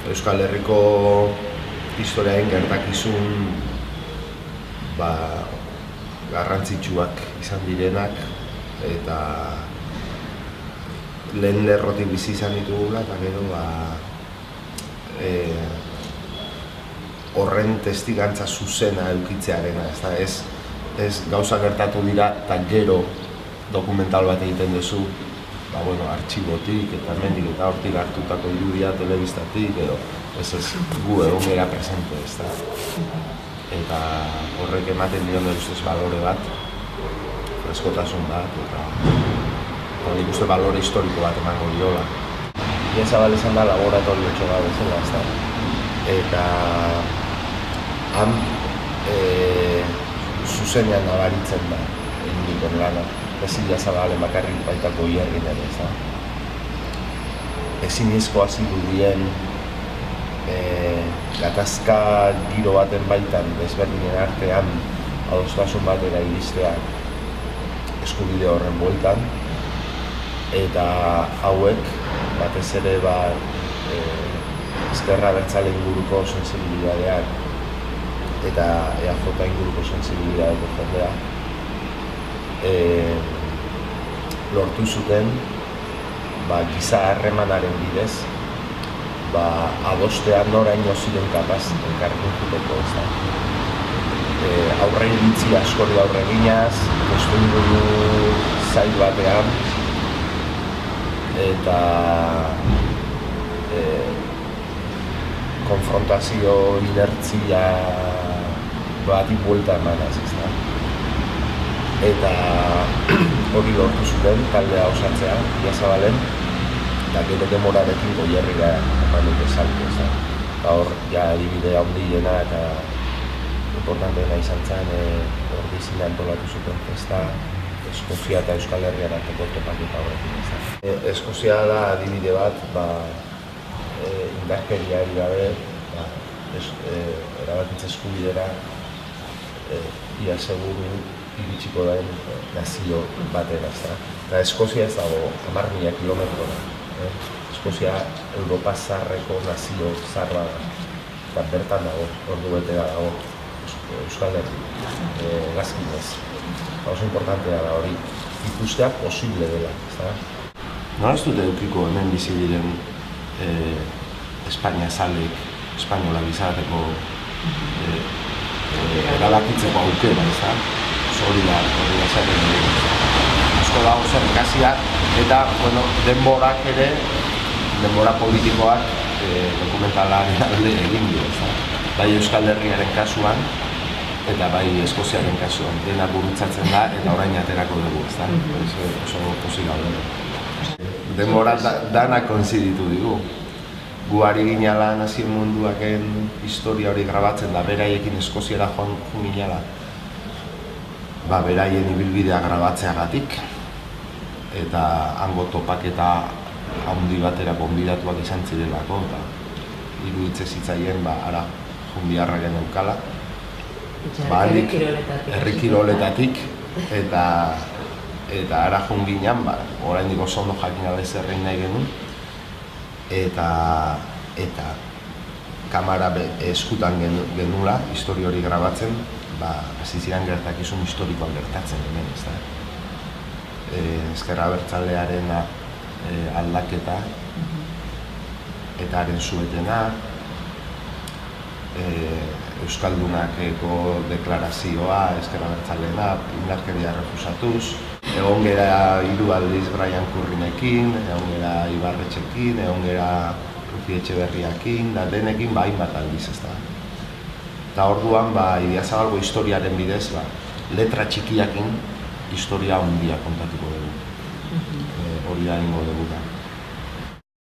Euskal Herriko historiaen gertakizun garrantzitsuak izan direnak eta lehen lerrotik bizi izan ditugula eta gero horren testigantza zuzena edukitzearena, ez gauza gertatu dira eta gero dokumental bat egiten duzu artxibotik eta hemendik eta hortik hartutako irudia telebistatik edo ez gu egon gara presente, eta horrek ematen dion ustez balore bat, freskotasun bat eta nik uste balore historiko bat emango diola. Idiazabal izan da laboratorio txoga bezala, eta han zuzenean nabaritzen da egin lana. Ez Idiazabalen bakarrik baitako iargin ere, ezinezkoa zirudien gatazka giro baten baitan desberdinen artean adostasun batera iristea eskubide horren bueltan eta hauek batez ere ezker abertzale inguruko sensibilidadeak eta EAJ inguruko sensibilidadeak jendea lortu zuten giza harremanaren bidez adostean noraino ziren kapaz elkarrekin aurre iritzi askori aurre eginaz, testuinguru zail batean eta konfrontazio inertzia bati buelta emanaz, eta hori lortu zuten taldea osatzea, Idiazabalen, eta gero demorarekin Goierrira eman dute salto, hor adibide handiena eta importanteena izan zen Ordizin antolatu zuten festa, Eskozia eta Euskal Herrian arteko topaketa horrekin. Eskozia da adibide bat, indarkeriari gabe, erabakitza eskubidera ia seguru iritsiko den nazio batera, eta Eskozia ez dago 10.000 kilometro da. Eskozia Europa zaharreko nazio zaharra eta bertan dago, ordu betera dago Euskal Herri, gazkinez. Oso importantea da hori, ikustea posible dela. Nola ez dute edukiko hemen bizi diren Espainia zalek, espainola izateko erabakitzeko aukera, hori da esaten dugu. Asko dago zer ikasia eta denborak ere, denbora politikoak dokumentalaren alde egin du. Bai Euskal Herriaren kasuan eta bai Eskoziaren kasuan. Dena burutzatzen da eta orain aterako dugu, oso pozik gaude. Denbora dana konziditu digu. Gu ari ginala nazio munduaken historia hori grabatzen da, beraiekin Eskoziara joan ginala. Beraien ibilbidea grabatzeagatik eta hango topaketa handi batera gonbidatuak izan zirelako eta iruditze zitzaien ara junbiarraren eukala herri kiroletatik eta ara junginan oraindik oso ondo jakin gabe zer egin nahi genuen eta kamera eskutan genuela historia hori grabatzen hasi ziren gertakizun historikoak gertatzen hemen, ezker abertzalearen aldaketa eta haren suetena, Euskaldunakeko deklarazioa, ezker abertzaleena, indarkeria refusatuz, egon gera 3 aldiz Brian Currinekin, egon gera Ibarretxekin, egon gera Ruki Etxeberriakin, denekin hainbat aldiz, Eta orduan, Idiazabalgo historiaren bidez, letra txikiakin historia handia kontatuko dugu. Hori da ingo dugu.